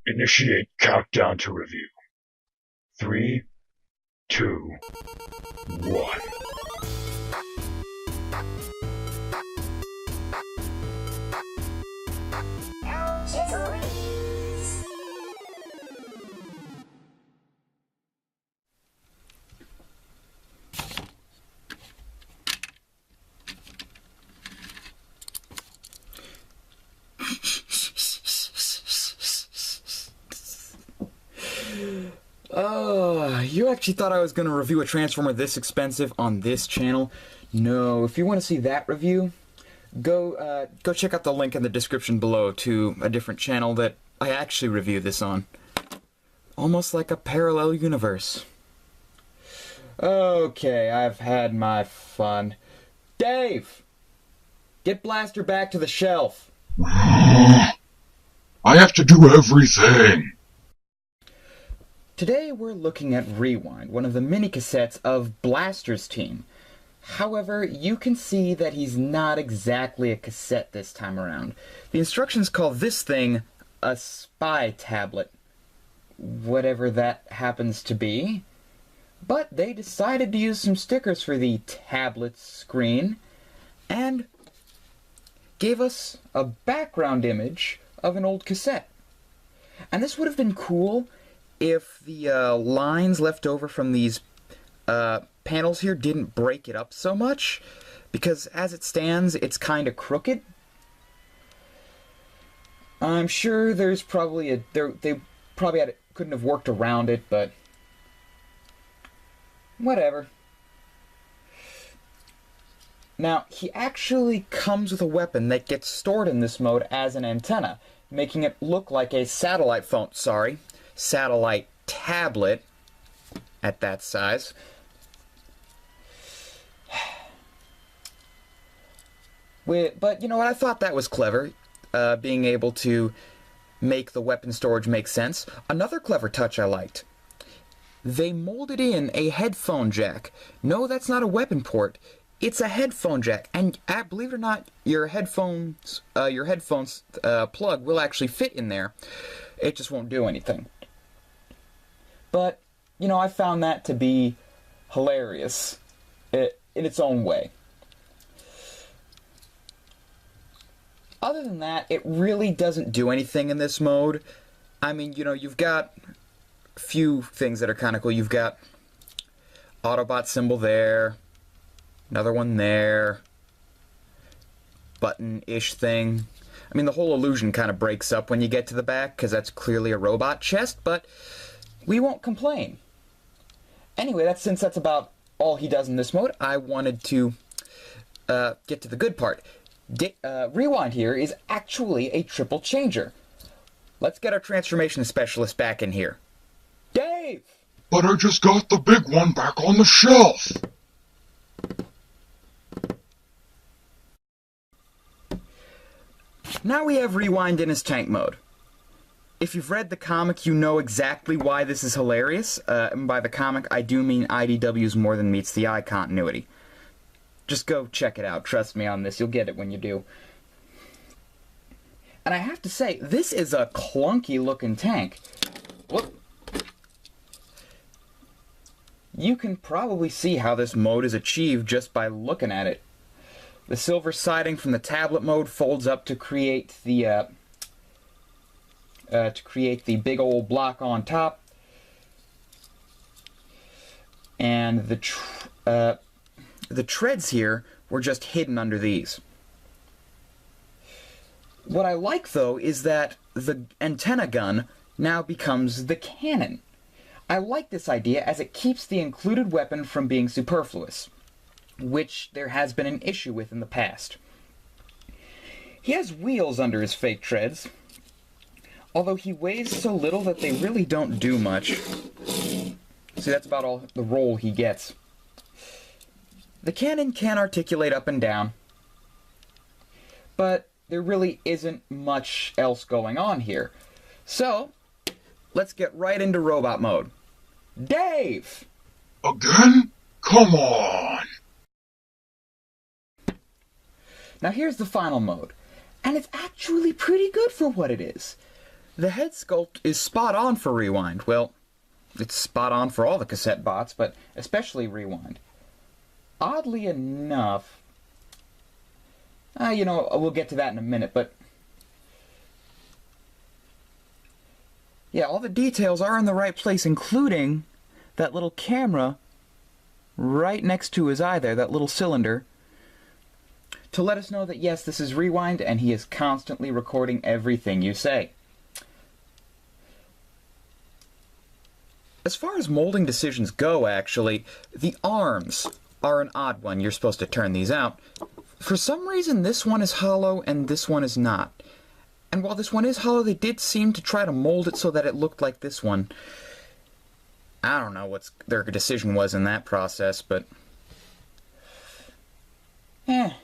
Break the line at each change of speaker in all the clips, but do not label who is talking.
Initiate countdown to review. 3, 2, 1.
ElChizzoReviews.
You actually thought I was going to review a Transformer this expensive on this channel? No, if you want to see that review, go check out the link in the description below to a different channel that I actually review this on. Almost like a parallel universe. Okay, I've had my fun. Dave! Get Blaster back to the shelf!
I have to do everything!
Today we're looking at Rewind, one of the mini-cassettes of Blaster's team. However, you can see that he's not exactly a cassette this time around. The instructions call this thing a spy tablet, whatever that happens to be. But they decided to use some stickers for the tablet screen and gave us a background image of an old cassette. And this would have been cool if the lines left over from these panels here didn't break it up so much, because as it stands, it's kind of crooked. I'm sure there's probably they probably couldn't have worked around it, but whatever. Now, he actually comes with a weapon that gets stored in this mode as an antenna, making it look like a satellite phone. Satellite tablet at that size. But you know what, I thought that was clever, being able to make the weapon storage make sense. Another clever touch I liked. They molded in a headphone jack. No, that's not a weapon port. It's a headphone jack, and believe it or not, your headphones plug will actually fit in there. It just won't do anything. But, you know, I found that to be hilarious in its own way. Other than that, it really doesn't do anything in this mode. I mean, you know, you've got a few things that are kind of cool. You've got Autobot symbol there, another one there, button-ish thing. I mean, the whole illusion kind of breaks up when you get to the back, because that's clearly a robot chest, but we won't complain. Anyway, since that's about all he does in this mode, I wanted to get to the good part. Rewind here is actually a triple changer. Let's get our transformation specialist back in here. Dave!
But I just got the big one back on the shelf!
Now we have Rewind in his tank mode. If you've read the comic, you know exactly why this is hilarious. And by the comic, I do mean IDW's More Than Meets the Eye continuity. Just go check it out. Trust me on this. You'll get it when you do. And I have to say, this is a clunky-looking tank. Whoop. You can probably see how this mode is achieved just by looking at it. The silver siding from the tablet mode folds up to create the big old block on top, and the treads here were just hidden under these. What I like, though, is that the antenna gun now becomes the cannon. I like this idea as it keeps the included weapon from being superfluous, which there has been an issue with in the past. He has wheels under his fake treads, although he weighs so little that they really don't do much. See, that's about all the roll he gets. The cannon can articulate up and down, but there really isn't much else going on here. So, let's get right into robot mode. Dave!
Again? Come on!
Now here's the final mode, and it's actually pretty good for what it is. The head sculpt is spot on for Rewind. Well, it's spot on for all the cassette bots, but especially Rewind. Oddly enough, we'll get to that in a minute, but yeah, all the details are in the right place, including that little camera right next to his eye there, that little cylinder, to let us know that yes, this is Rewind, and he is constantly recording everything you say. As far as molding decisions go, actually, the arms are an odd one. You're supposed to turn these out. For some reason, this one is hollow and this one is not. And while this one is hollow, they did seem to try to mold it so that it looked like this one. I don't know what their decision was in that process, but as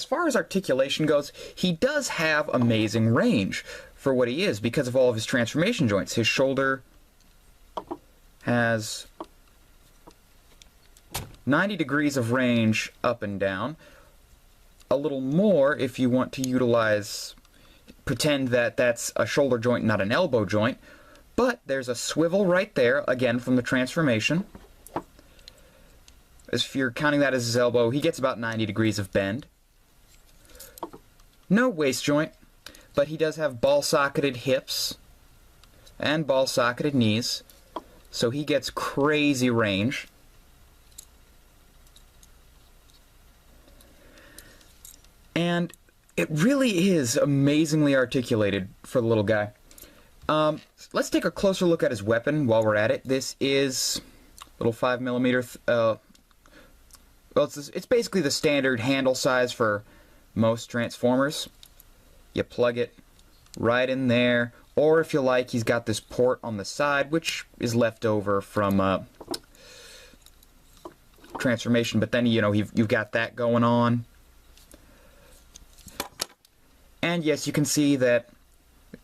far as articulation goes, he does have amazing range for what he is because of all of his transformation joints. His shoulder has 90 degrees of range up and down. A little more if you want to pretend that that's a shoulder joint, not an elbow joint. But there's a swivel right there, again from the transformation. If you're counting that as his elbow, he gets about 90 degrees of bend. No waist joint, but he does have ball-socketed hips and ball-socketed knees, so he gets crazy range. And it really is amazingly articulated for the little guy. Let's take a closer look at his weapon while we're at it. This is a little 5mm. Well, it's basically the standard handle size for most Transformers. You plug it right in there, or if you like, he's got this port on the side, which is left over from Transformation. But then you've got that going on. And yes, you can see that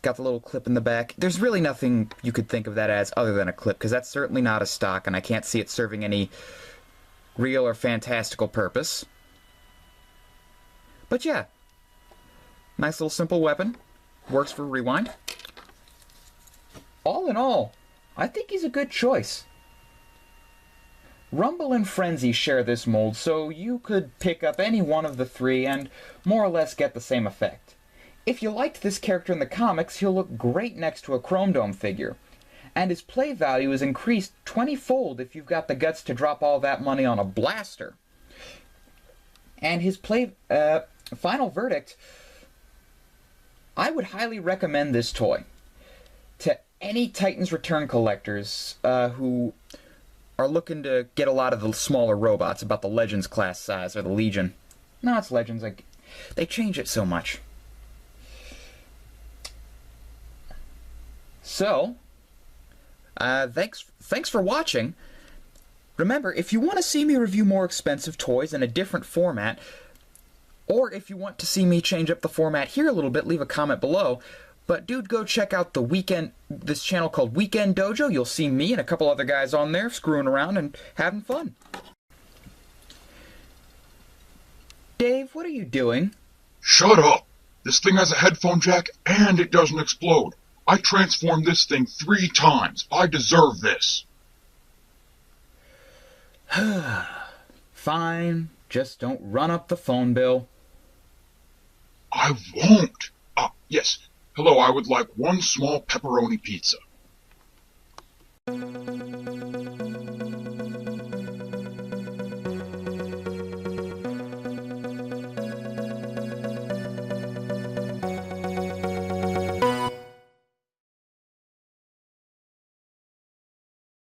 got the little clip in the back. There's really nothing you could think of that as other than a clip, because that's certainly not a stock, and I can't see it serving any real or fantastical purpose. But yeah, nice little simple weapon. Works for Rewind. All in all, I think he's a good choice. Rumble and Frenzy share this mold, so you could pick up any one of the three and more or less get the same effect. If you liked this character in the comics, he'll look great next to a Chrome Dome figure. And his play value is increased 20-fold if you've got the guts to drop all that money on a blaster. And his final verdict, I would highly recommend this toy to any Titans Return collectors who are looking to get a lot of the smaller robots, about the Legends class size, or the Legion. No, it's Legends. They change it so much. So, thanks for watching. Remember, if you want to see me review more expensive toys in a different format, or if you want to see me change up the format here a little bit, leave a comment below. But dude, go check out this channel called Weekend Dojo. You'll see me and a couple other guys on there screwing around and having fun. Dave, what are you doing?
Shut up! This thing has a headphone jack and it doesn't explode. I transformed this thing 3 times. I deserve this.
Fine. Just don't run up the phone bill.
I won't. Yes. Hello, I would like 1 small pepperoni pizza.